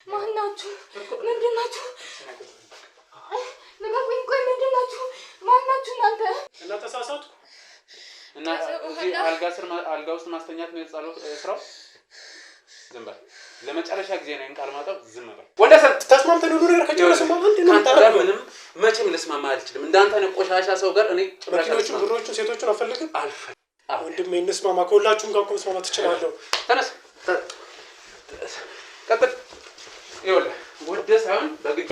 ማናችሁ? ምንድናችሁ? ንገሩኝ። ቆይ ምንድናችሁ? ማናችሁ እናንተ? እና ተሳሳትኩ እና አልጋ ውስጥ ማስተኛት ነው የጸሎት ስራው። ዝም በል። ለመጨረሻ ጊዜ ነው ቃል ማጣው። ዝም በል። ወንደሰን ተስማምተን ሁሉ ነገር ከጨረስን ማለት ምንም መቼም ልስማማ አልችልም። እንዳንተ ነው ቆሻሻ ሰው ጋር እኔ መኪኖቹ ብሮቹ ሴቶቹን አልፈልግም። ወንድሜ እንስማማ። ከሁላችሁም ጋር መስማማት ትችላለህ። ተነስ ቀጥል። ይኸውልህ ወደ ሳይሆን በግድ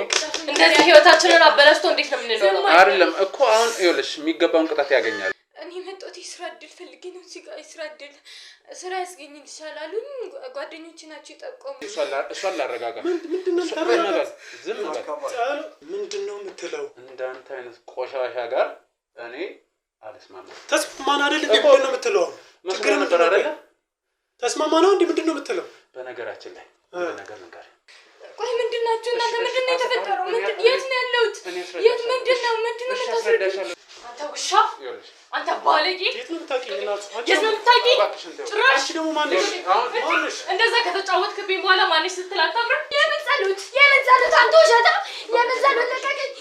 እንደዚህ ህይወታችንን አበላሽቶ እንዴት ነው የምንኖረው? አይደለም እኮ አሁን ይኸውልሽ የሚገባውን ቅጣት ያገኛል። እኔ መጣሁት የስራ እድል ፈልጌ ነው። እዚህ ጋር የስራ እድል ስራ ያስገኝልሻል አሉኝ። ጓደኞቼ ናቸው የጠቆሙ። እሷን ላረጋጋ። ምንድነው ዝም በል። ምንድነው የምትለው? እንዳንተ አይነት ቆሻሻ ጋር እኔ አልስማማም። ተስማማን አይደል? ምንድነው የምትለው? ችግር ነበር አይደል? ተስማማና እንዴ? ምንድነው የምትለው? በነገራችን ላይ ነገር ቆይ ምንድናችሁ እናንተ? ምንድነው የተፈጠረው? የት ነው ያለሁት? የት ምንድነው የምታስረዳው? አንተ ውሻ! አንተ ባለጌ! የት ነው የምታውቂኝ? የት ነው የምታውቂኝ? ጭራሽ ደግሞ ማንሽ እንደዛ ከተጫወትክብኝ በኋላ ማንሽ ስትል አታፍርም? የምን ጸሎት አንተ ውሸታ! የምን ጸሎት ለቀቀኝ!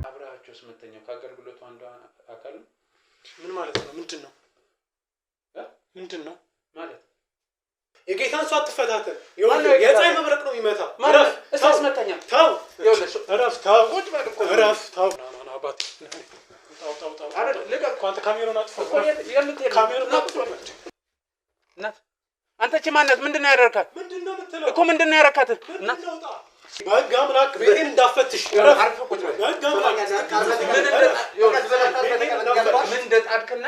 አብራችሁ ስመተኛው ከአገልግሎቱ አንዱ አካል ምን ማለት ነው? ምንድነው ማለት? የጌታን ሰው አትፈታተን። የፀሐይ መብረቅ ነው የሚመታ። ማለት እስማስተኛ ታው እረፍ ታው ቁጭ በል እኮ እረፍ ታው ና አባት ታው አረ ለቀቅ አንተ ካሜራውን አጥፋ። ካሜራውን አጥፋ። እናት አንተ እቺ ማነት ምንድነው ያደረካት? ምንድነው የምትለው እኮ ምንድነው ያደረካት? እናት በህግ አምላክ ቤቴን እንዳፈትሽ እረፍ። በህግ አምላክ ምን እንደጣድክና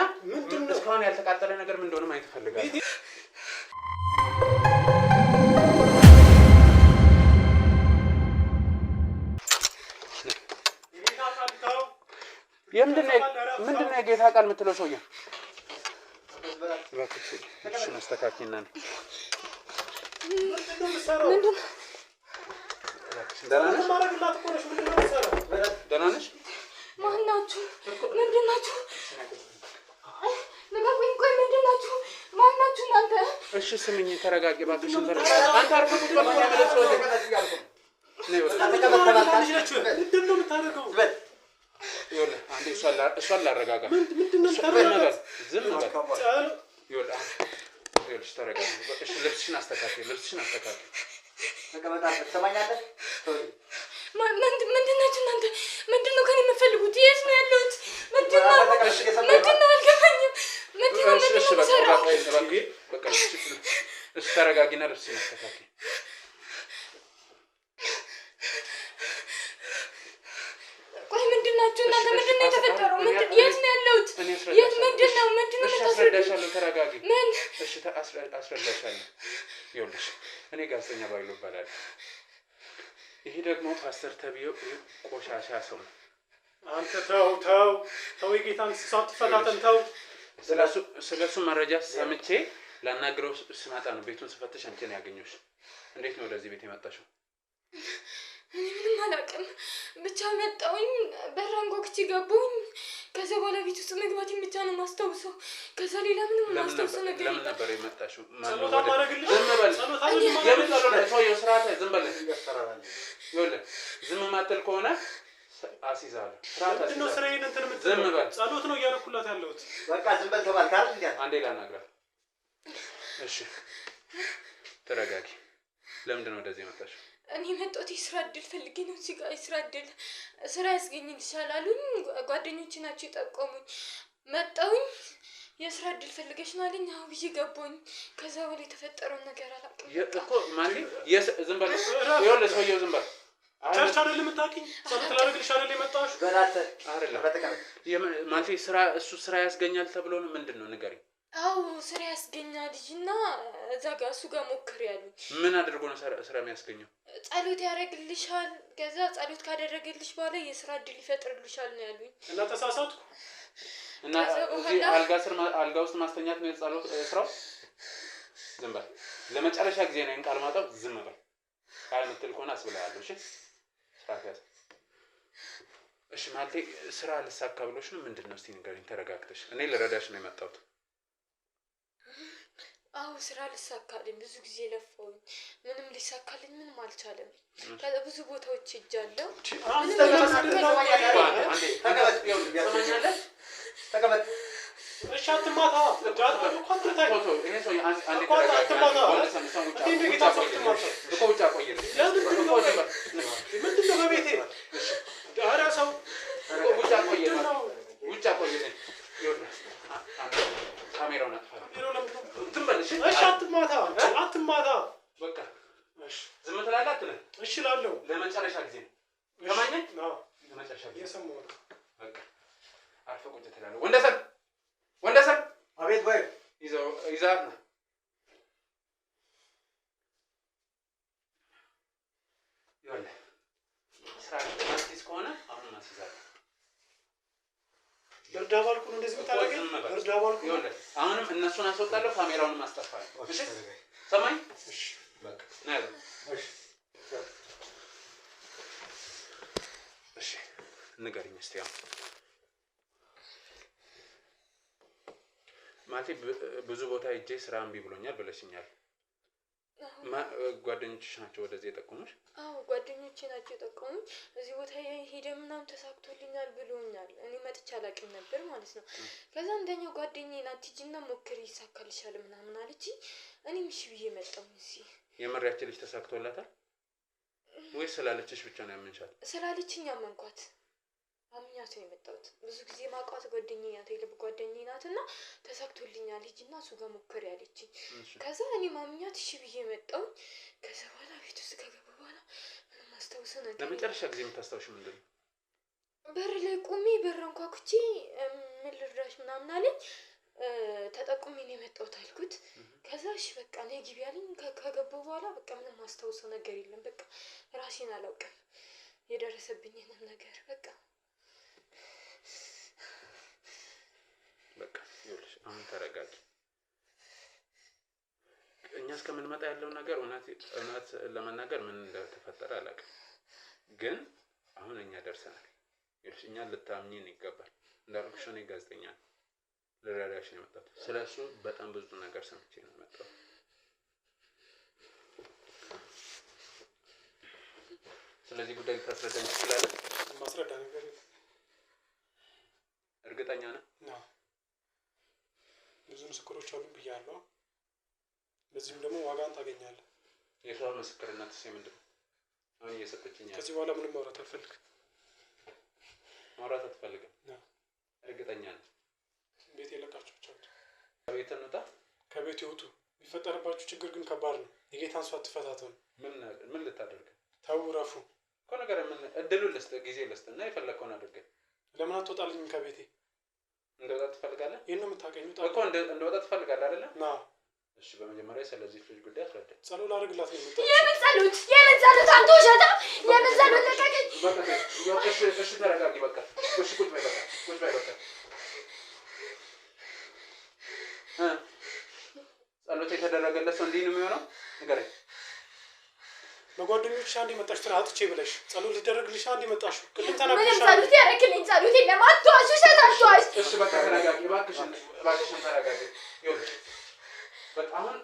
እስካሁን ያልተቃጠለ ነገር ምን እንደሆነ ማየት ፈልጋለሁ። ምንድነው የጌታ ቃል የምትለው ሰውዬ? እባክሽ አስተካክይና ነው። ደህና ነሽ? ማናችሁ? ምንድናችሁ? ንገሩኝ። ቆይ ምንድናችሁ? ማናችሁ እናንተ? እሺ ስምኝ፣ ተረጋጊ እባክሽ። አንተ አርፈህ ቁጭ በል። ምንድነው የምታደርገው? ይኸውልህ አንዴ እሷን ላረጋጋ። ምንድነው ዝም በል። ይኸውልሽ ተረጋጊ። እሺ ልብስሽን አስተካክል። ተቀመጣ ትሰማኛለህ? ምንድናችሁ እናንተ? ምንድነው ከኔ የምትፈልጉት? የት ነው ያለሁት? ምንድነው አልገባኝም። እሺ ተረጋጊና ልብስሽን አስተካክል። ቆይ ምንድናችሁ እናንተ? ምንድነው የተፈጠረው? የት ነው ያለሁት? የት ምንድነው አስረዳሻለሁ። ተረጋጊ። እሺ አስረዳሻለሁ። ይኸውልሽ እኔ ጋዜጠኛ ባይሉ እባላለሁ። ይሄ ደግሞ ፓስተር ተብዬው ቆሻሻ ሰው ነው። አንተ ተው የጌታን ሰው አትፈታተን። ተው ስለሱ መረጃ ሰምቼ ላናግረው ስመጣ ነው ቤቱን ስፈትሽ አንቺን ያገኘሁሽ። እንዴት ነው ወደዚህ ቤት የመጣሽው? እኔ ምንም አላውቅም። ብቻ መጣሁኝ፣ በራን ጎክቼ ገባሁኝ። ከዛ በኋላ ቤት ውስጥ መግባቴን ብቻ ነው የማስታውሰው። ከዛ ሌላ ምንም ማስታውሰው ነገር ለምን ነበር የመጣሽው? ጸሎት አማረግልሽ? ሰውዬው ስርዓት ዝም በል። ይኸውልህ ዝም ማትል ከሆነ አስይዛለሁ። ምንድነው ስራዬን እንትን የምትለው? ዝም በል። ጸሎት ነው እያደረኩላት ያለሁት። በቃ ዝም በል ተባልክ አይደል? እንዴ አንዴ ላናግራት። እሺ ተረጋጊ። ለምንድን ነው ወደዚህ የመጣሽው? እኔ መጣሁት የስራ እድል ፈልጌ ነው። እዚህ ጋር የስራ እድል ስራ ያስገኝልሻል አሉኝ። ጓደኞቼ ናቸው የጠቆሙኝ። መጣሁኝ። የስራ እድል ፈልገሽ ነው አለኝ። አዎ ብዬ ገባሁኝ። ከዛ በኋላ የተፈጠረውን ነገር አላውቅም እኮ ማለት ዝም በል። ይኸውልህ ሰውዬው ዝም በል። ቸርች አይደል የምታውቂኝ? ጸሎት ላደርግልሽ አይደል የመጣሁሽ? በላተ አይደለም ማለት እሱ ስራ ያስገኛል ተብሎ ነው። ምንድን ነው ንገሪኝ። አዎ ስራ ያስገኛል እና እዛ ጋር እሱ ጋር ሞክር ያሉኝ። ምን አድርጎ ነው ስራ የሚያስገኘው? ጸሎት ያደርግልሻል። ከዛ ጸሎት ካደረገልሽ በኋላ የስራ እድል ይፈጥርልሻል ነው ያሉኝ። እና ተሳሳትኩ። እና አልጋ ውስጥ ማስተኛት ነው የጸሎት ስራው? ዝም በል። ለመጨረሻ ጊዜ ነው ቃል ማጣው። ዝም በል። ቃል ምትል ከሆነ አስብልሃለሁ። እሺ ስራ ያዝ። እሺ ማለቴ ስራ ልሳካ ብሎሽ ነው? ምንድነው? እስቲ ንገሪኝ ተረጋግተሽ። እኔ ልረዳሽ ነው የመጣሁት። ስራ ሊሳካልኝ ብዙ ጊዜ ለፋውኝ ምንም ሊሳካልኝ ምንም አልቻለም። ከዛ ብዙ ቦታዎች ሄጃለሁ። እሺ አትማታ አትማታ በቃ ዝም ትላለህ አትልም? እሺ እላለሁ። ለመጨረሻ ጊዜ ከማኘኝ ለመጨረሻ ጊዜ የሰማሁ በቃ አርፈህ ቁጭ ትላለህ። ወንደሰን አቤት ወይ ይዛት ነው ይኸውልህ ስራ ማስቲስ ከሆነ አሁን ማስይዛለሁ። እርዳ ባልኩ ነው እንደዚህ የምታደርገኝ? እርዳ ባልኩ ይኸውልህ አሁንም እነሱን አስወጣለሁ፣ ካሜራውንም አስጠፋለሁ። እሺ ሰማኝ? እሺ በቃ ነው። እሺ ንገሪኝ እስኪ አሁን ማለቴ ብዙ ቦታ ሄጄ ስራ እምቢ ብሎኛል ብለሽኛል። ጓደኞችሽ ናቸው ወደዚህ የጠቆሙሽ? አዎ ጓደኞቼ ናቸው የጠቆሙኝ። እዚህ ቦታ ሄደ ምናምን ተሳክቶልኛል ብሎኛል። እኔ መጥቼ አላውቅም ነበር ማለት ነው። ከዛ አንደኛው ጓደኛዬ ናት ሂጂና ሞክሪ ይሳካልሻል ምናምን አለችኝ። እኔም እሺ ብዬ መጣሁ። እዚህ የመሪያች ልጅ ተሳክቶላታል ወይስ ስላለችሽ ብቻ ነው ያመንሻት? ስላለችኝ አመንኳት። አምኛት ነው የመጣሁት። ብዙ ጊዜ ማውቃት ጓደኛዬ ናት፣ የልብ ጓደኛዬ ናት እና ተሳክቶልኛል ሂጂና እሱ ጋር ሞክሪ አለችኝ። ከዛ እኔ ማምኛት እሺ ብዬ መጣሁ። ከዛ በኋላ ቤት ውስጥ ከገባ በኋላ ምንም አስታውሰው ነገር ለመጨረሻ ጊዜ የምታስታውሽ ምንድን ነው? በር ላይ ቆሜ በር አንኳኩቼ ምን ልርዳሽ ምናምን አለኝ። ተጠቁሜ ነው የመጣሁት አልኩት። ከዛ እሺ በቃ ነይ ግቢ አለኝ። ከገባሁ በኋላ በቃ ምንም አስታውሰው ነገር የለም። በቃ ራሴን አላውቅም የደረሰብኝንም ነገር በቃ ይኸውልሽ አሁን ተረጋጊ። እኛ እስከምንመጣ ያለው ነገር እውነት ለመናገር ምን እንደተፈጠረ አላውቅም፣ ግን አሁን እኛ ደርሰናል። ይኸውልሽ እኛን ልታምኚን ይገባል። እንዳልኩሽ እኔ ጋዜጠኛ ነኝ፣ ልረዳሽ ነው የመጣሁት። ስለሱ በጣም ብዙ ነገር ሰምቼ ነው የመጣሁት። ስለዚህ ጉዳይ ልታስረዳኝ ትችላለህ? ማስረዳ ነገር እርግጠኛ ነህ? ብዙ ምስክሮች አሉ ብያለሁ። በዚህም ደግሞ ዋጋን ታገኛለህ። የሰው ምስክርነትስ ምንድን ነው? አሁን እየሰጠችኝ ከዚህ በኋላ ምንም ማውራት አልፈልግም። ማውራት አትፈልግም? እርግጠኛ ነህ? ቤት የለቃችሁ ብቻ ከቤት እንውጣ። ከቤት ይውጡ። የሚፈጠርባችሁ ችግር ግን ከባድ ነው። የጌታን ሰው አትፈታተኑ። ምን ልታደርግ? ተው ረፉ እኮ ነገር ምን እድሉን ልስጥህ፣ ጊዜ ልስጥህ እና የፈለግከውን አድርገህ። ለምን አትወጣልኝም ከቤቴ? እንደወጣ ትፈልጋለህ? ይሄን ነው የምታውቀኝ? እኮ እንደወጣ ትፈልጋለህ አይደለ? ና እሺ፣ በመጀመሪያ ስለዚህ ልጅ ጉዳይ አስረዳኝ። ጸሎት ላድርግላት ነው የመጣሁት። የምን ጸሎት አንተ ውሸታ! የምን ጸሎት ለቀቀኝ። እሺ ተረጋጊ በቃ። እሺ ቁጭ በይ በቃ። ጸሎት የተደረገለት ሰው እንዲህ ነው የሚሆነው? ንገረኝ። በጓደኞችሽ አንድ መጣሽ ትራጥቼ ብለሽ ጸሎት ሊደረግልሽ አንድ መጣሽ። ቅድም ምንም ተናግረሻል። ጸሎት ያደረግልኝ ጸሎት የለም። አትዋሽ፣ ውሸት አትዋሽ። እሺ በቃ ተረጋጊ እባክሽን ተረጋጊ። ይኸውልሽ በቃ አሁን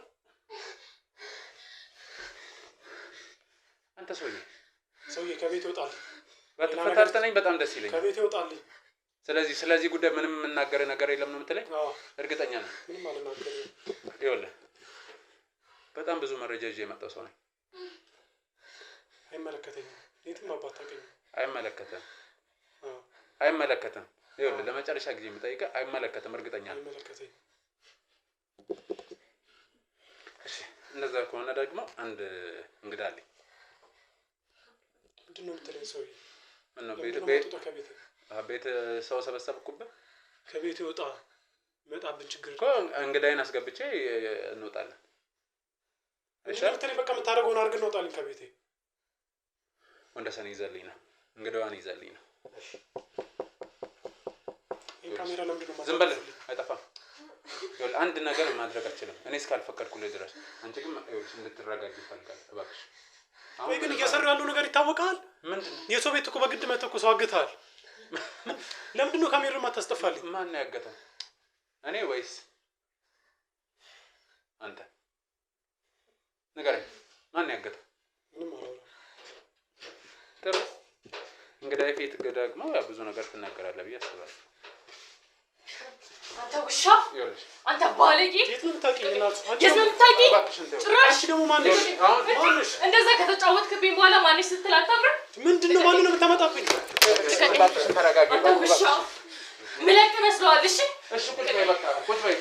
አንተ ሰውዬ ከቤት ይወጣል። በተፈታተነኝ በጣም ደስ ይለኛል። ከቤት ይወጣልኝ። ስለዚህ ጉዳይ ምንም የምናገር ነገር የለም ነው የምትለኝ? አዎ እርግጠኛ ነኝ? ምንም አልናገርም። ይኸውልህ በጣም ብዙ መረጃ ይዤ የመጣው ሰው ነኝ። አይመለከተኝም። የትም አባት ታውቀኝ። አይመለከተም። ይኸውልህ ለመጨረሻ ጊዜ የምጠይቀህ አይመለከተም። እርግጠኛ ነኝ? አይመለከተኝም። እሺ እንደዛ ከሆነ ደግሞ አንድ እንግዳ አለኝ። ምንድን ነው የምትለኝ ሰውዬ? ምን ነው ቤት ሰው ሰበሰብኩብህ? ከቤት ይወጣ መጣብን ችግር እኮ እንግዳዬን አስገብቼ እንወጣለን። እሺ አንተ በቃ የምታደርገውን አድርገን እንወጣለን ከቤቴ። ወንደሰን ይዘልኝ ነው፣ እንግዳዋን ይዘልኝ ነው። ይሄ ካሜራ ለምንድን ነው ዝም በል አይጠፋም። ይኸውልህ አንድ ነገር ማድረግ አልችልም እኔ እስካልፈቀድኩልህ ድረስ። አንቺ ግን ይኸውልሽ እንድትረጋጊ እፈልጋለሁ እባክሽ። ወይ ግን እየሰሩ ያለው ነገር ይታወቃል። ምንድን ነው? የሰው ቤት እኮ በግድ መተህ እኮ ሰው አግተሃል። ለምንድን ነው ካሜራ የማታስጠፋልኝ? ማን ነው ያገተው? እኔ ወይስ አንተ? ንገረኝ፣ ማን ያገተ? ምንም አላወራም። ጥሩ እንግዲህ ፊት ደግሞ ያው ብዙ ነገር ትናገራለህ ብዬ አስባለሁ። አንተ ውሻ፣ አንተ ባለጌ፣ የት ነው የምታውቂኝ? እናቱ የት ነው የምታውቂኝ? ጭራሽ ደግሞ ማንሽ? እንደዛ ከተጫወትክብኝ በኋላ ማንሽ ስትል አታምርም? ምንድን ነው ማንን ነው የምታመጣብኝ? ተረጋጊ። አንተ ውሻ ምለቅ መስሎሃል? እሺ ቁጭ በይ፣ በቃ ቁጭ በይ።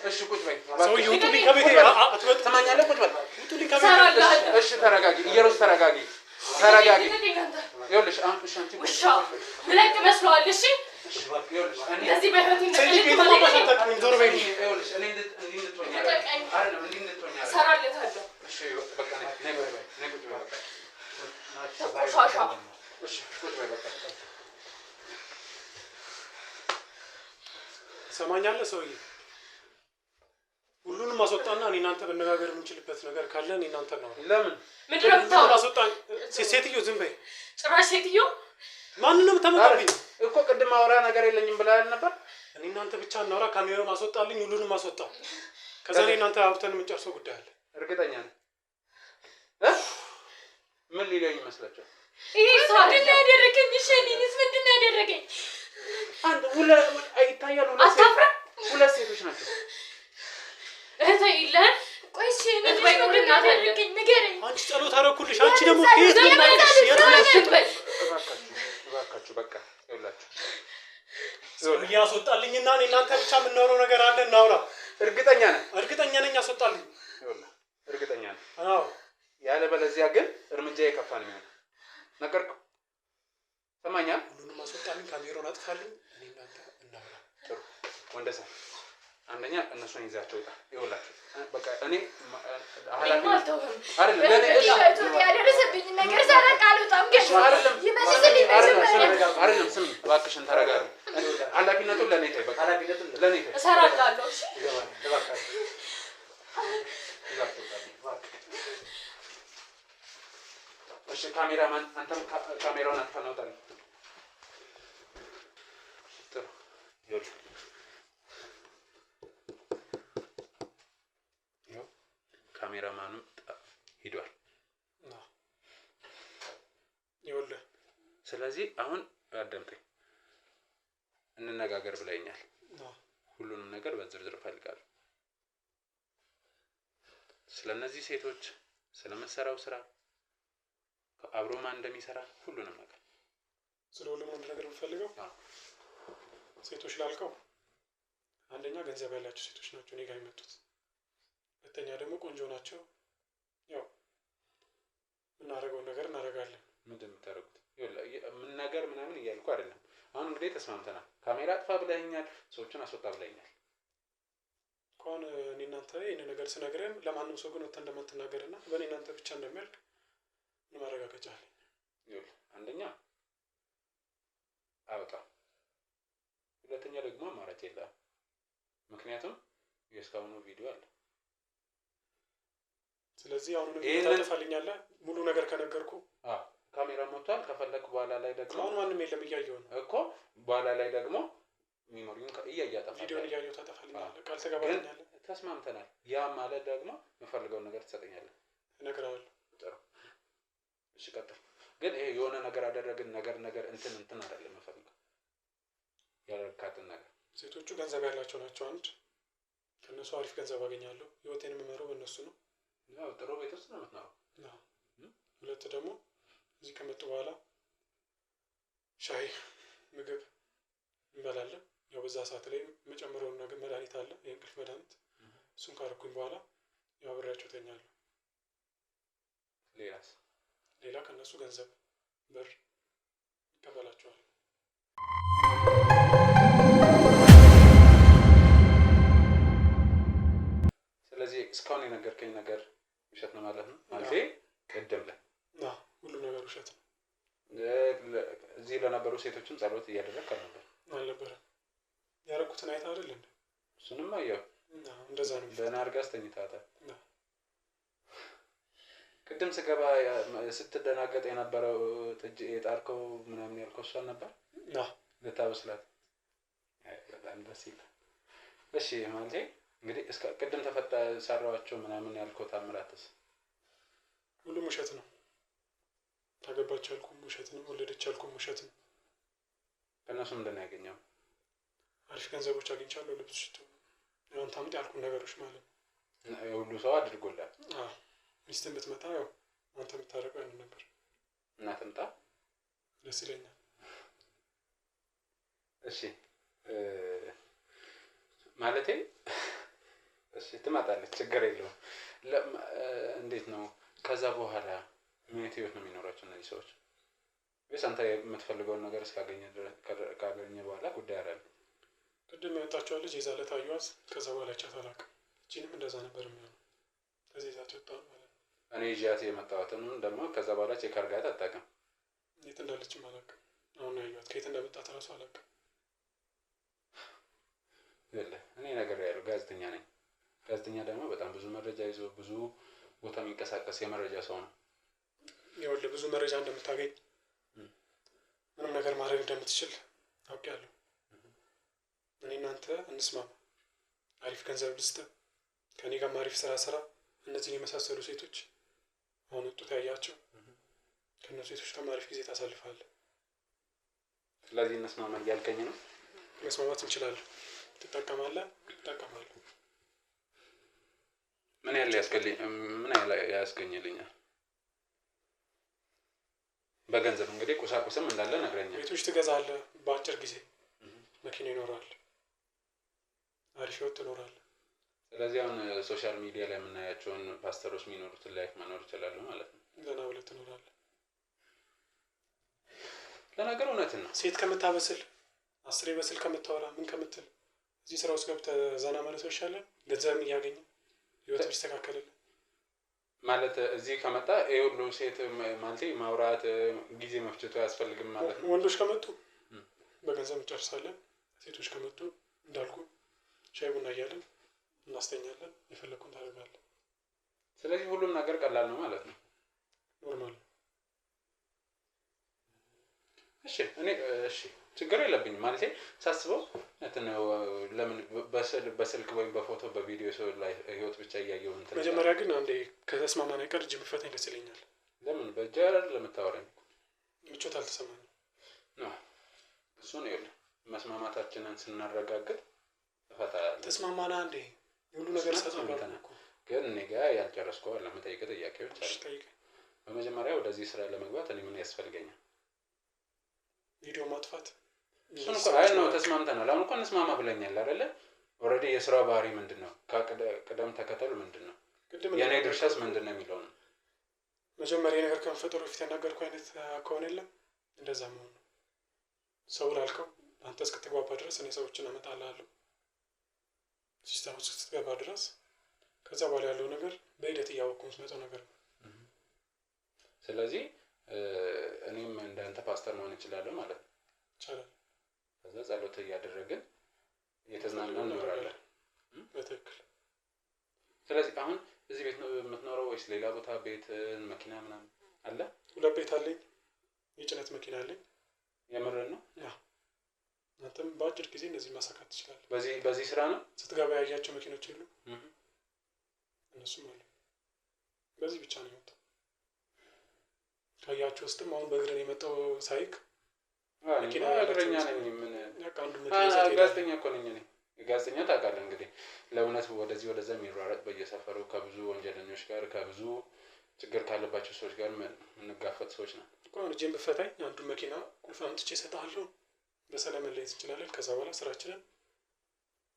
እሺ ቁጭ በይ። ሰውዬው ውጡልኝ ከቤቴ። ትሰማኛለህ? ቁጭ በል። ውጡልኝ ከቤቴ። እሺ ተረጋጊ። እየሮስ ተረጋጊ። ተረጋጊ። ይኸውልሽ እሺ አንቺ ውሻ ምለቅ መስሎሃል? እሺ እንደዚህ በህይወት እንደዚህ ዞር በይ። ይኸውልሽ እኔ እንድትሆኝ አይደለም እንድትሆኝ እሰራለታለሁ። እሺ በቃ ነይ ቁጭ በይ። ተቆሻሻ። እሺ ቁጭ በይ በቃ። ሰማኛለህ ሰውዬ፣ ሁሉንም አስወጣና እኔ እናንተ መነጋገር የምንችልበት ነገር ካለ እኔ እናንተ ነው። ለምን ምንድን ነው የምታወራው? አስወጣኝ። ሴትዮ ዝም በይ። ጭራሽ ሴትዮ ማንን ነው የምታመጣብኝ? እኮ ቅድም አውራ ነገር የለኝም ብለሃል ነበር። እኔ እናንተ ብቻ እናውራ። ካሜራውን አስወጣልኝ፣ ሁሉንም አስወጣ። ከዛ እኔ እናንተ አውርተን የምንጨርሰው ጉዳይ አለ። እርግጠኛ ነህ? ምን ሊለኝ ይመስላችኋል? ይሄ ሰው ምንድን ነው ያደረገኝ? እሺ እኔንስ ምንድን ነው ያደረገኝ? አንድ ይታያሉ። ሁለት ሴቶች ናቸው። እህቴ የለህም? ቆይ እሺ ምንድን ነው ያደረገኝ? ንገረኝ። አንቺ ጸሎት አደረኩልሽ። አንቺ ደግሞ ከየት ነው የማይሽ? እባካችሁ በቃ ይኸውላችሁ፣ ሰውዬ አስወጣልኝና እኔ እናንተ ብቻ የምናወራው ነገር አለ፣ እናውራ። እርግጠኛ ነህ? እርግጠኛ ነኝ። አስወጣልኝ። ይኸውልህ እርግጠኛ ነህ? አዎ። ያለበለዚያ ግን እርምጃ የከፋ ነው የሚሆነው። ነገርኩህ። ሰማኛል። ሁሉንም አስወጣልኝ፣ ካሜራውን አጥፋልኝ፣ እኔ እናንተ እናውራ። ጥሩ ወንደሰን፣ አንደኛ እነሱን ይዛቸው ይጣ። ይኸውላችሁ በቃ እኔ አይደለም ስሚ እባክሽን ተረጋጊ። ኃላፊነቱን ለእኔ ተይ። በቃ ለእኔ ተይ። እሰራላለሁ። እሺ እሺ ካሜራማን አንተም ካሜራውን አትፈናውጣለህ። ጥሩ ይኸውልህ ካሜራማኑም ሂዷል። ይኸውልህ ስለዚህ አሁን አዳምጠኝ፣ እንነጋገር ብለኸኛል። ሁሉንም ነገር በዝርዝር እፈልጋለሁ። ስለነዚህ ሴቶች፣ ስለመሰራው ስራ፣ አብሮ ማን እንደሚሰራ ሁሉንም ነገር ስለሁሉም ነገር የምፈልገው ሴቶች ላልከው፣ አንደኛ ገንዘብ ያላቸው ሴቶች ናቸው እኔ ጋር የመጡት። ሁለተኛ ደግሞ ቆንጆ ናቸው። ያው የምናደርገውን ነገር እናደርጋለን። ምንድን የምታደርጉት? ምን ነገር ምናምን እያልኩ አይደለም። አሁን እንግዲህ ተስማምተናል። ካሜራ አጥፋ ብለኸኛል፣ ሰዎችን አስወጣ ብለኸኛል። እንኳን እኔ እናንተ ይህን ነገር ስነግረን ለማንም ሰው ግን ወጥተህ እንደማትናገርና በእኔ እናንተ ብቻ እንደሚያልቅ ምን ማረጋገጫ አለኝ? ይኸውልህ አንደኛ አውጣ፣ ሁለተኛ ደግሞ አማራጭ የለህም። ምክንያቱም የእስካሁኑ ቪዲዮ አለ። ስለዚህ አሁን ታጠፋልኛለህ ሙሉ ነገር ከነገርኩ። ካሜራ ሞቷል። ከፈለክ በኋላ ላይ ደግሞ አሁን ማንም የለም እያየሁ ነው እኮ። በኋላ ላይ ደግሞ ሚሞሪውን እያያጠፋል። ቪዲዮን እያየሁ ታጠፋልኛለህ። ቃል ተገባልኛለህ። ተስማምተናል። ያ ማለት ደግሞ የምፈልገውን ነገር ትሰጠኛለህ። እነግርሃለሁ። ጥሩ እሺ ቀጥል። ግን ይሄ የሆነ ነገር አደረግን ነገር እንትን አይደለም የምፈልገው። ያደረካትን ነገር ሴቶቹ ገንዘብ ያላቸው ናቸው። አንድ ከእነሱ አሪፍ ገንዘብ አገኛለሁ። ህይወቴን የምመራው በእነሱ ነው። ያው ጥሩ ቤት ውስጥ ነው የምትኖረው። ሁለት ደግሞ እዚህ ከመጡ በኋላ ሻይ ምግብ እንበላለን። ያው በዛ ሰዓት ላይ መጨመረውን ነገር መድኃኒት አለ፣ የእንቅልፍ መድኃኒት። እሱን ካረኩኝ በኋላ ያው አብሬያቸው ተኛለሁ። ሌላስ? ሌላ ከእነሱ ገንዘብ ብር ይቀበላቸዋል። ስለዚህ እስካሁን የነገርከኝ ነገር ውሸት ነው ማለት ነው? ማለት ቅድም ላይ ሁሉም ነገር ውሸት ነው። እዚህ ለነበሩ ሴቶችም ጸሎት እያደረግክ አልነበረም? ያደረኩትን አይተህ አይደል እንዴ? እሱንም አየሁ። እንደዛ ነው። ደህና አድርገህ አስተኝተሃታል። ቅድም ስገባ ስትደናገጥ የነበረው ጥጅ የጣርከው ምናምን ያልከው እሷን ነበር ልታበስላት። በጣም ደስ ይላል። እሺ ማለቴ እንግዲህ እስከ ቅድም ሰራኋቸው ምናምን ያልከው ታምራትስ ሁሉም ውሸት ነው። ታገባች ያልኩም ውሸት ነው። ወለደች ያልኩም ውሸት ነው። ከእነሱ ምንድን ነው ያገኘው? አሪፍ ገንዘቦች አግኝቻለሁ። ልብስ ሽቶ ያን ታምጥ ያልኩን ነገሮች ማለት ነው። ሁሉ ሰው አድርጎላል። ሚስትን ብትመጣ ያው አንተ የምታደርገው ያንን ነበር። እና ትምጣ ደስ ይለኛል። እሺ ማለቴ እሺ ትመጣለች፣ ችግር የለውም። እንዴት ነው ከዛ በኋላ ምን አይነት ህይወት ነው የሚኖራቸው እነዚህ ሰዎች? ወይስ አንተ የምትፈልገውን ነገር ካገኘ በኋላ ጉዳይ አይደለም? ቅድም ያወጣችኋል ልጅ የዛለት አዩዋት። ከዛ በኋላ ቻት አላውቅም። እቺንም እንደዛ ነበር የሚሆነው። ከዚህ ይዛት ወጣሁ ማለት ነው። እኔ ይዣት የመጣሁትን ደግሞ ከዛ በኋላ ቼክ አድርጋት አታውቅም? የት እንዳለችም አላውቅም። አሁን ያዩዋት ከየት እንደመጣት እራሱ አላውቅም። እኔ ነገር ያለው ጋዜጠኛ ነኝ። ጋዜጠኛ ደግሞ በጣም ብዙ መረጃ ይዞ ብዙ ቦታ የሚንቀሳቀስ የመረጃ ሰው ነው። ይኸውልህ ብዙ መረጃ እንደምታገኝ ምንም ነገር ማድረግ እንደምትችል አውቄያለሁ። እኔ እናንተ እንስማማ። አሪፍ ገንዘብ ልስጥህ፣ ከኔ ጋር አሪፍ ስራ። እነዚህን የመሳሰሉ ሴቶች አሁን ወጡት ያያቸው ከእነሱ ሴቶች ጋር አሪፍ ጊዜ ታሳልፋለህ። ስለዚህ እንስማማ እያልከኝ ነው? መስማማት እንችላለን። ትጠቀማለህ? እጠቀማለሁ። ምን ያህል ያስገኝልኛል? በገንዘብ እንግዲህ ቁሳቁስም እንዳለ ነግረኛል። ቤቶች ትገዛለህ፣ በአጭር ጊዜ መኪና ይኖራል፣ አሪፍ ህይወት ትኖራለህ። ስለዚህ አሁን ሶሻል ሚዲያ ላይ የምናያቸውን ፓስተሮች የሚኖሩትን ላይፍ መኖር ይችላሉ ማለት ነው። ዘና ብለህ ትኖራለህ። ለነገሩ እውነትን ነው። ሴት ከምታበስል 10 በስል ከምታወራ ምን ከምትል እዚህ ስራ ውስጥ ገብተህ ዘና ማለት ይሻላል። ገንዘብም እያገኘ ህይወት ይስተካከልልህ ማለት እዚህ ከመጣ ይሄ ሁሉ ሴት ማለት ማውራት ጊዜ መፍጀቱ አያስፈልግም ማለት ነው። ወንዶች ከመጡ በገንዘብ እንጨርሳለን። ሴቶች ከመጡ እንዳልኩ ሻይ ቡና እያለን እናስተኛለን። የፈለኩን ታደርጋለህ። ስለዚህ ሁሉም ነገር ቀላል ነው ማለት ነው። ኖርማል። እሺ ችግር የለብኝም ማለት ሳስበው ለምን በስልክ ወይም በፎቶ በቪዲዮ ሰው ላይ ህይወት ብቻ እያየሁ እንትን። መጀመሪያ ግን አንዴ ከተስማማን አይቀር እጅ ብፈታኝ ደስ ይለኛል። ለምን በጀር ለምታወራኝ ምቾት አልተሰማኝም ነው። እሱ ነው ይኸውልህ፣ መስማማታችንን ስናረጋግጥ እፈታለሁ። ተስማማና አንዴ ሁሉ ነገር ሰጥቷል እኮ። ግን እኔ ጋር ያልጨረስከው ለመጠየቅ ጥያቄዎች አሉ። በመጀመሪያ ወደዚህ ስራ ለመግባት እኔ ምን ያስፈልገኛል? ቪዲዮ ማጥፋት። እሱን እኮ አይ ነው ተስማምተናል። አሁን እኮ እንስማማ ብለኛል አይደለ? ኦልሬዲ የስራው ባህሪ ምንድነው? ቅደም ተከተሉ ምንድነው? የኔ ድርሻስ ምንድነው የሚለው ነው። መጀመሪያ ነገር ከመፈጠሩ በፊት ያናገርኩህ አይነት ከሆነ የለም እንደዛ መሆን ነው። ሰው ላልከው አንተ እስክትግባባ ድረስ እኔ ሰዎችን አመጣልሃለሁ ሲስተም ውስጥ ስትገባ ድረስ። ከዛ በኋላ ያለው ነገር በሂደት እያወቅኩ የምትመጣው ነገር ነው። ስለዚህ እኔም እንዳንተ ፓስተር መሆን እችላለሁ ማለት ነው። ይቻላል። ከዛ ጸሎት እያደረግን እየተዝናናን እንኖራለን። በትክክል። ስለዚህ አሁን እዚህ ቤት ነው የምትኖረው ወይስ ሌላ ቦታ? ቤት መኪና ምናምን አለ? 2 ቤት አለኝ፣ የጭነት መኪና አለኝ። የምርን ነው? ያ አንተም በአጭር ጊዜ እንደዚህ ማሳካት ትችላለህ። በዚህ ስራ ነው ስትገባ ያያቸው መኪኖች የሉ? እነሱም አሉ። በዚህ ብቻ ነው የወጣው። ካያቸው ውስጥም አሁን በእግረን የመጣው ሳይክ መኪና እግረኛ ነኝ። ምን ያቃንዱ ጋዜጠኛ እኮ ነኝ እኔ። ጋዜጠኛ ታውቃለህ እንግዲህ ለእውነት ወደዚህ ወደዛ የሚሯሯጥ በየሰፈሩ ከብዙ ወንጀለኞች ጋር ከብዙ ችግር ካለባቸው ሰዎች ጋር የምንጋፈጥ ሰዎች ነው እኮ። አሁን እጄን ብፈታኝ አንዱ መኪና ቁልፍ አምጥቼ እሰጥሃለሁ። በሰላም መለየት እንችላለን። ከዛ በኋላ ስራችንን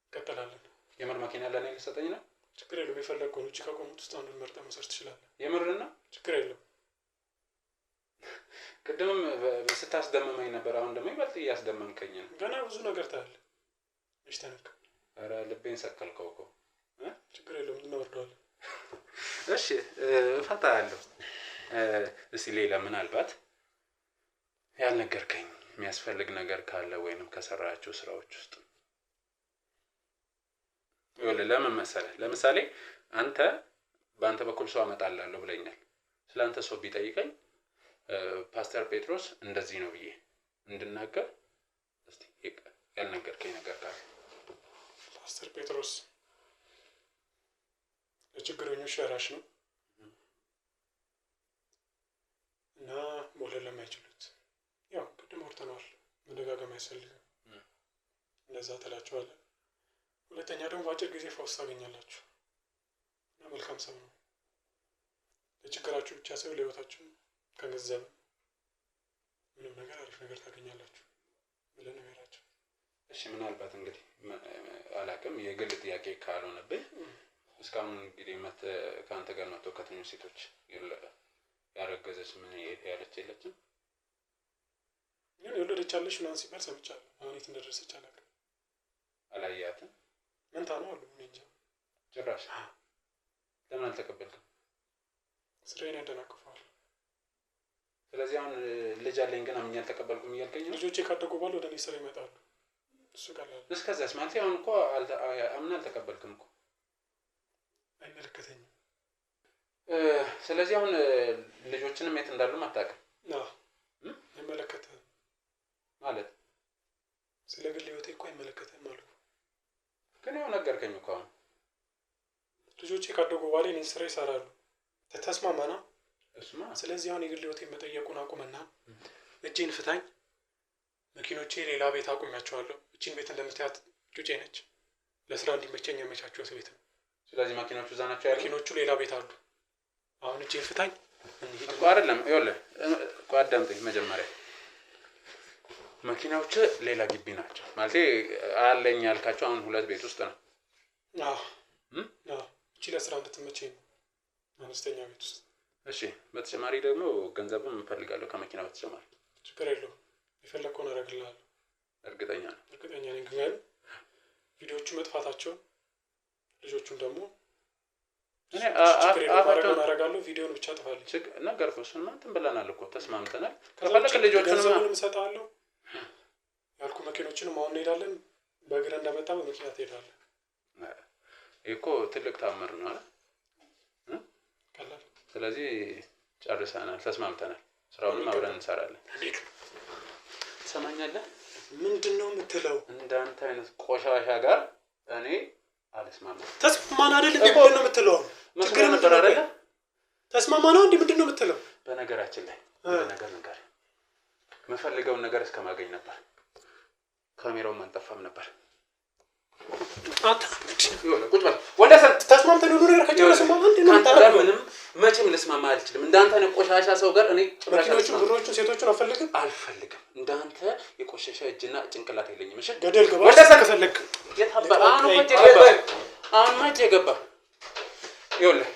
እንቀጥላለን። የምር መኪና ለእኔ ልሰጠኝ ነው? ችግር የለውም። የፈለግከውን ውጭ ከቆሙት ውስጥ አንዱን መርጠህ መውሰድ ትችላለህ። የምርን ነው? ችግር የለውም። ቅድምም ስታስደምመኝ ነበር፣ አሁን ደግሞ ይበልጥ እያስደመምከኝ ነው። ገና ብዙ ነገር ታያለህ። እሺ ተነካ። ኧረ ልቤን ሰከልከው እኮ። ችግር የለውም፣ እናወርደዋለን። እሺ እፈታለሁ። እስኪ ሌላ ምናልባት ያልነገርከኝ የሚያስፈልግ ነገር ካለ ወይንም ከሰራቸው ስራዎች ውስጥ ይኸውልህ፣ ለምን መሰለህ? ለምሳሌ አንተ በአንተ በኩል ሰው አመጣልሃለሁ ብለኛል። ስለአንተ ሰው ቢጠይቀኝ ፓስተር ጴጥሮስ እንደዚህ ነው ብዬ እንድናገር እስቲ ያልነገርከኝ ነገር ካለ። ፓስተር ጴጥሮስ ለችግረኞች ደራሽ ነው። መውለድ ለማይችሉት ያው ቅድም አውርተነዋል፣ መደጋገም አያስፈልግም። እንደዛ ትላቸዋለህ። ሁለተኛ ደግሞ በአጭር ጊዜ ፈውስ ታገኛላችሁ እና መልካም ሰው ነው። ለችግራችሁ ብቻ ሳይሆን ለህይወታችሁ ከገንዘብ ምንም ነገር አሪፍ ነገር ታገኛላችሁ ብለን ነገራቸው። እሺ ምናልባት እንግዲህ አላውቅም የግል ጥያቄ ካልሆነብኝ እስካሁን እንግዲህ ከአንተ ጋር መጥተው ከተኙ ሴቶች ያረገዘች ምን ያለች የለችም? ግን የወለደች አለች ምናምን ሲባል ሰምቻለሁ። አሁን የት እንደደረሰች አላውቅም። አላያትም? መንታ ነው አሉ። እኔ እንጃ ጭራሽ። ለምን አልተቀበልክም? ስራዬን ያደናቅፈዋል። ስለዚህ አሁን ልጅ አለኝ ግን አምኜ አልተቀበልኩም እያልከኝ ነው? ልጆቼ ካደጉ በኋላ ወደ እኔ ስራ ይመጣሉ። እሱ ቀላል። እስከዛስ ማለት አሁን እኮ አምና አልተቀበልክም እኮ። አይመለከተኝም። ስለዚህ አሁን ልጆችንም የት እንዳሉም አታውቅም? አይመለከተህም ማለት ስለ ግል ህይወቴ እኮ አይመለከተህም አልኩ። ግን ያው ነገርከኝ እኮ አሁን። ልጆቼ ካደጉ በኋላ እኔን ስራ ይሰራሉ። ተስማማና? እሱማ። ስለዚህ አሁን የግል ህይወቴን መጠየቁን አቁምና እጄን ፍታኝ። መኪኖቼ ሌላ ቤት አቁሚያቸዋለሁ። እቺን ቤት እንደምታያት ጩጬ ነች። ለስራ እንዲመቸኝ ያመቻቸው ቤት ነው። ስለዚህ መኪኖቹ እዛ ናቸው ያሉት? መኪኖቹ ሌላ ቤት አሉ። አሁን እጄን ፍታኝ እንሂድ እኮ። አይደለም ይኸውልህ፣ እኮ አዳምጠኝ መጀመሪያ። መኪናዎች ሌላ ግቢ ናቸው ማለት አለኝ ያልካቸው አሁን ሁለት ቤት ውስጥ ነው። እቺ ለስራ እንድትመቸኝ ነው አነስተኛ ቤት ውስጥ። እሺ በተጨማሪ ደግሞ ገንዘብም እንፈልጋለሁ ከመኪና በተጨማሪ። ችግር የለውም የፈለግከውን አደርግልሃለሁ። እርግጠኛ ነኝ? እርግጠኛ ነኝ። ግን ቪዲዮዎቹ መጥፋታቸው ልጆቹን ደግሞ እኔ አደርጋለሁ። ቪዲዮውን ብቻ ጥፋልኝ። ነገርኩህ። እሱንማ እንትን ብለናል እኮ ተስማምተናል። ከፈለክ ልጆቹንም እሰጥሃለሁ ያልኩ መኪኖችንም አሁን እንሄዳለን። በእግር እንደመጣ በመኪና ትሄዳለህ። ይሄ እኮ ትልቅ ታምር ነው አይደል? ቀላል። ስለዚህ ጨርሰናል፣ ተስማምተናል። ስራውንም አብረን እንሰራለን። ትሰማኛለህ? ምንድን ነው የምትለው? እንዳንተ አይነት ቆሻሻ ጋር እኔ አልስማማም። ተስማማን አይደል? ምንድን ነው የምትለው? ችግር ነበር አይደል? ተስማማን ነው እንዴ? ምንድን ነው የምትለው? በነገራችን ላይ ነገር የምፈልገውን ነገር እስከማገኝ ነበር። ካሜራውን አልጠፋም ነበር። ቁጭ በል ወንደሰን። ተስማምተን ነው ነገር ከጨረስን አንዴ ነው ታዲያ። ምንም መቼም ልስማማ አልችልም። እንዳንተ አይነት ቆሻሻ ሰው ጋር እኔ መኪኖቹን፣ ብሮቹን፣ ሴቶቹን አልፈልግም። እንዳንተ የቆሸሸ እጅና ጭንቅላት የለኝም። እሺ ገደል ገባ ወንደሰን። ከፈለክ የታባ አሁን መቼ ገባ? ይኸውልህ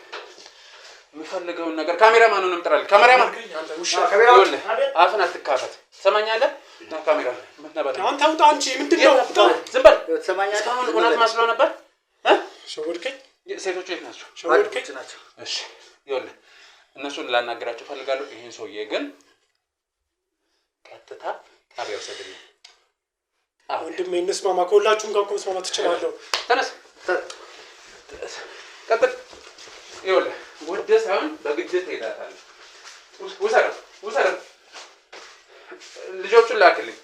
የምፈልገውን ነገር ካሜራማኑንም ጥራልኝ። ካሜራማን ይኸውልህ አፍን አትካፈት። ትሰማኛለህ? ካሜራ አንተ አውጣ እንጂ ምንድን ነው? ዝም በል። እስካሁን እውነት መስሎ ነበር። ሸወድከኝ። ሴቶቹ የት ናቸው? ሸወድከኝ ናቸው። እሺ ይኸውልህ እነሱን ላናገራቸው ፈልጋለሁ። ይሄን ሰውዬ ግን ቀጥታ ጣቢያ ወሰድልኝ። ወንድሜ እንስማማ። ከሁላችሁም ጋር እኮ መስማማት ትችላለህ። ተነስ ቀጥል። ይኸውልህ ወደህ ሳይሆን በግድህ ትሄዳታለህ። ውሰረው ልጆቹን ላክልኝ።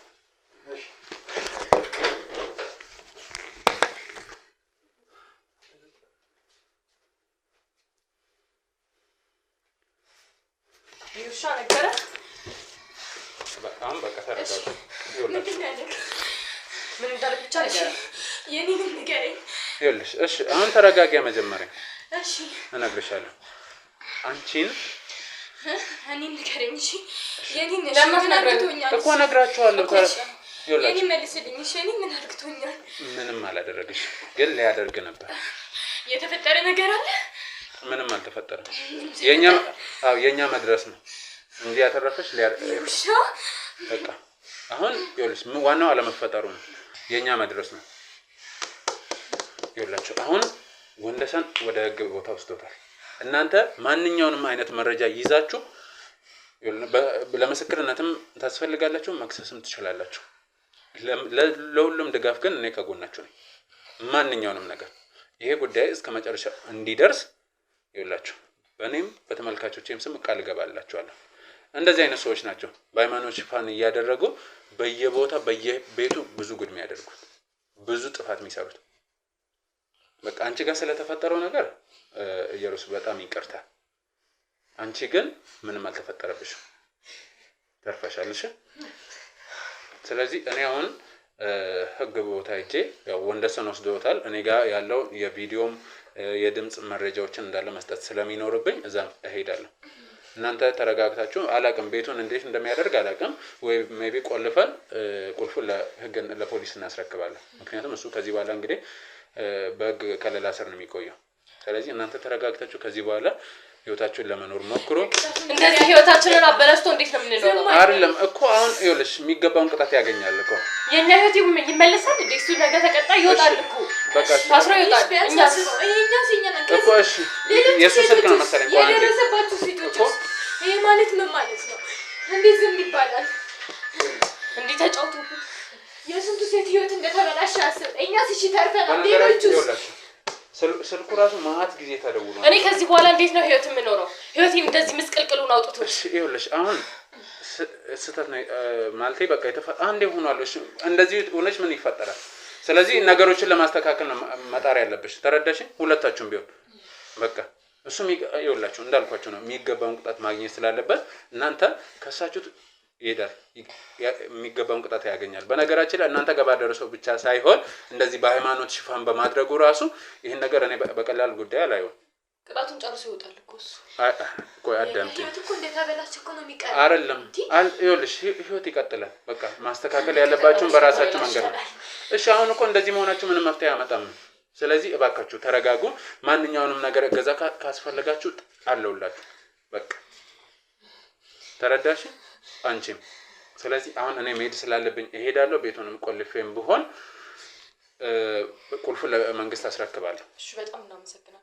ይውሻ ነገረ አሁን በቃ ተረጋጋ። ምን እንዳለ ብቻ ነገር የኔን ንገረኝ። ይኸውልሽ እሺ አሁን ተረጋጊ። መጀመሪያ እሺ እነግርሻለሁ። አንቺን እኔን ንገረኝ። እሺ የኔን ለምን አድርጎኛል እኮ እነግራችኋለሁ። የኔን መልስልኝ። እሺ እኔ ምን አድርጎኛል? ምንም አላደረግሽ፣ ግን ሊያደርግ ነበር። የተፈጠረ ነገር አለ? ምንም አልተፈጠረም። የኛ መድረስ ነው እንጂ ያተረፈሽ ውሻ። በቃ አሁን ይኸውልሽ ዋናው አለመፈጠሩ ነው። የኛ መድረስ ነው። ይኸውላችሁ አሁን ወንደሰን ወደ ህግ ቦታ ወስዶታል። እናንተ ማንኛውንም አይነት መረጃ ይዛችሁ ለምስክርነትም ታስፈልጋላችሁ፣ መክሰስም ትችላላችሁ። ለሁሉም ድጋፍ ግን እኔ ከጎናችሁ ነኝ። ማንኛውንም ነገር ይሄ ጉዳይ እስከ መጨረሻ እንዲደርስ ይኸውላችሁ በእኔም በተመልካቾቼም ስም ቃል እገባላችኋለሁ። እንደዚህ አይነት ሰዎች ናቸው በሃይማኖት ሽፋን እያደረጉ በየቦታ በየቤቱ ብዙ ጉድ የሚያደርጉት፣ ብዙ ጥፋት የሚሰሩት። በቃ አንቺ ጋር ስለተፈጠረው ነገር ኢየሩስ በጣም ይቅርታ። አንቺ ግን ምንም አልተፈጠረብሽም። ተርፈሻል። እሺ ስለዚህ እኔ አሁን ህግ ቦታ ሄጄ ያው ወንደሰን ወስዶታል። እኔ ጋር ያለው የቪዲዮም የድምጽ መረጃዎችን እንዳለ መስጠት ስለሚኖርብኝ እዛም እሄዳለሁ። እናንተ ተረጋግታችሁ አላቅም ቤቱን እንዴት እንደሚያደርግ አላቅም ወይ ሜቢ ቆልፈን ቁልፉን ለህግ ለፖሊስ እናስረክባለን። ምክንያቱም እሱ ከዚህ በኋላ እንግዲህ በህግ ከለላ ስር ነው የሚቆየው። ስለዚህ እናንተ ተረጋግታችሁ ከዚህ በኋላ ህይወታችሁን ለመኖር ሞክሩ። እንደዚህ ህይወታችንን አበላሽቶ እንዴት ነው የምንኖረው? አይደለም እኮ አሁን ይኸውልሽ የሚገባውን ቅጣት ያገኛል እኮ የኛ ህይወት ይመለሳል እንዴ? እሱ ነገ ተቀጣ ይወጣል እኮ በቃ ታስሮ ይወጣል። እኛስ እኮ እሺ የሱ ስልክ ነው መሰለኝ እንኳን አንዴ የደረሰባችሁ ሴቶች ይሄ ማለት ምን ማለት ነው? እንዴት ዝም ይባላል? እንዴ ተጫውቶብን የስንቱ ሴት ህይወት እንደተበላሸ አስብ። እኛስ እሺ ተርፈናል። ሌሎቹስ ስልኩ ራሱ ማአት ጊዜ ተደውሎ እኔ ከዚህ በኋላ እንዴት ነው ህይወት የምኖረው? ህይወት እንደዚህ ምስቅልቅሉን አውጥቶ እሺ ይኸውልሽ አሁን ስህተት ነው ማለቴ በቃ አንዴ ሆኗል። እሺ እንደዚህ ሆነች ምን ይፈጠራል? ስለዚህ ነገሮችን ለማስተካከል ነው መጣር ያለብሽ። ተረዳሽ? ሁለታችሁም ቢሆን በቃ እሱም ይኸውላችሁ እንዳልኳችሁ ነው የሚገባውን ቅጣት ማግኘት ስላለበት እናንተ ከሳችሁት ይሄዳል የሚገባውን ቅጣት ያገኛል። በነገራችን ላይ እናንተ ገባ ደረሰው ብቻ ሳይሆን እንደዚህ በሃይማኖት ሽፋን በማድረጉ ራሱ ይሄን ነገር እኔ በቀላል ጉዳይ አላየውም። ቅጣቱን ጨርሶ ይወጣል እኮ እሱ። ቆይ አዳምጪ። ህይወት እኮ እንደተበላሸ እኮ ነው የሚቀር አይደለም። ይኸውልሽ ህይወት ይቀጥላል። በቃ ማስተካከል ያለባችሁን በራሳችሁ መንገድ ነው። እሺ አሁን እኮ እንደዚህ መሆናችሁ ምንም መፍትሄ አያመጣም። ስለዚህ እባካችሁ ተረጋጉ። ማንኛውንም ነገር እገዛ ካስፈልጋችሁ አለውላችሁ። በቃ ተረዳሽ? አንቺም ስለዚህ አሁን እኔ መሄድ ስላለብኝ እሄዳለሁ። ቤቱንም ቆልፌም ቢሆን ቁልፉ ለመንግስት አስረክባለሁ። እሺ በጣም እናመሰግናለን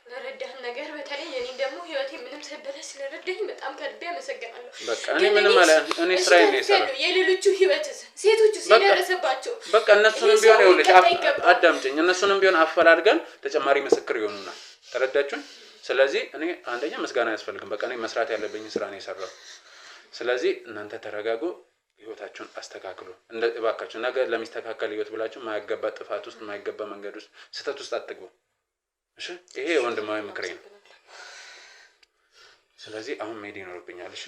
ለረዳህን ነገር። በተለይ እኔ ደግሞ ህይወቴ ምንም ሳይበላሽ ስለረዳኝ በጣም ከልቤ አመሰግናለሁ። በቃ እኔ ምንም አለ እኔ ስራዬን ነው የሰራው። የሌሎቹ ህይወትስ ሴቶቹ ሲደረሰባቸው በቃ እነሱንም ቢሆን ይኸውልሽ አዳምጪኝ። እነሱንም ቢሆን አፈላልገን ተጨማሪ ምስክር ይሆኑናል። ተረዳችሁኝ? ስለዚህ እኔ አንደኛ ምስጋና አያስፈልግም። በቃ እኔ መስራት ያለብኝ ስራ ነው የሰራው። ስለዚህ እናንተ ተረጋጉ፣ ህይወታችሁን አስተካክሉ። እባካችሁ ነገ ለሚስተካከል ህይወት ብላችሁ ማያገባ ጥፋት ውስጥ ማያገባ መንገድ ውስጥ ስህተት ውስጥ አትግቡ። እሺ ይሄ ወንድማዊ ምክሬ ነው። ስለዚህ አሁን መሄድ ይኖርብኛል። እሺ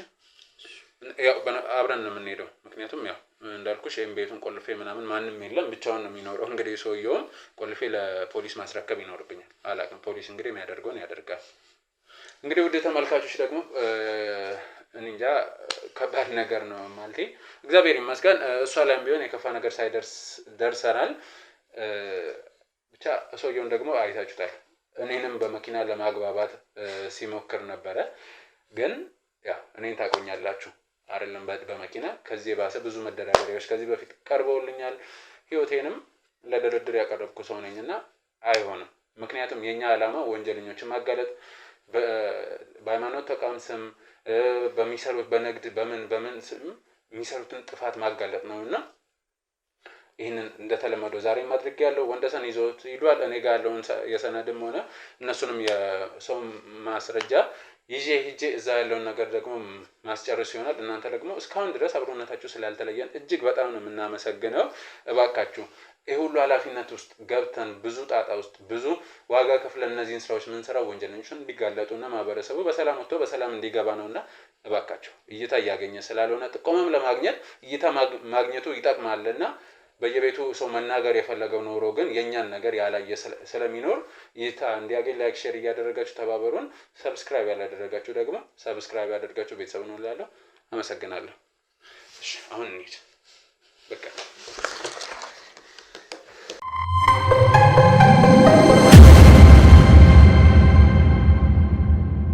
ያው አብረን ነው የምንሄደው። ምክንያቱም ያው እንዳልኩሽ ይሄን ቤቱን ቆልፌ ምናምን ማንም የለም ብቻውን ነው የሚኖረው። እንግዲህ ሰውየውም ቆልፌ ለፖሊስ ማስረከብ ይኖርብኛል። አላውቅም ፖሊስ እንግዲህ የሚያደርገውን ያደርጋል። እንግዲህ ውድ ተመልካቾች ደግሞ እንጃ ከባድ ነገር ነው ማለት እግዚአብሔር ይመስገን እሷ ላይም ቢሆን የከፋ ነገር ሳይደርስ ደርሰናል። ብቻ ሰውየውን ደግሞ አይታችሁታል። እኔንም በመኪና ለማግባባት ሲሞክር ነበረ። ግን ያው እኔን ታቆኛላችሁ አይደለም በመኪና ከዚህ ባሰ ብዙ መደራደሪያዎች ከዚህ በፊት ቀርበውልኛል። ህይወቴንም ለድርድር ያቀረብኩ ሰው ነኝና አይሆንም። ምክንያቱም የኛ ዓላማ ወንጀለኞችን ማጋለጥ በሃይማኖት ተቋም ስም በሚሰሩት በንግድ በምን ስም የሚሰሩትን ጥፋት ማጋለጥ ነውና ይሄንን እንደተለመደው ዛሬ ማድረግ ያለው ወንደሰን ይዞት ይሏል። እኔ ጋር ያለውን የሰነድም ሆነ እነሱንም የሰው ማስረጃ ይዤ ሂጄ እዛ ያለውን ነገር ደግሞ ማስጨረስ ይሆናል። እናንተ ደግሞ እስካሁን ድረስ አብሮነታችሁ ስላልተለየን እጅግ በጣም ነው የምናመሰግነው። እባካችሁ ይሄ ሁሉ ኃላፊነት ውስጥ ገብተን ብዙ ጣጣ ውስጥ ብዙ ዋጋ ከፍለን እነዚህን ስራዎች ምንሰራው ወንጀለኞችን እንዲጋለጡና ማህበረሰቡ በሰላም ወጥቶ በሰላም እንዲገባ ነውና እባካችሁ እይታ እያገኘ ስላልሆነ ጥቆምም ለማግኘት እይታ ማግኘቱ ይጠቅማልና በየቤቱ ሰው መናገር የፈለገው ኖሮ ግን የኛን ነገር ያላየ ስለሚኖር እይታ እንዲያገኝ ላይክ ሼር እያደረጋችሁ ተባበሩን። ሰብስክራይብ ያላደረጋችሁ ደግሞ ሰብስክራይብ ያደርጋችሁ ቤተሰብ ነው እላለሁ። አመሰግናለሁ። እሺ አሁን እንሂድ በቃ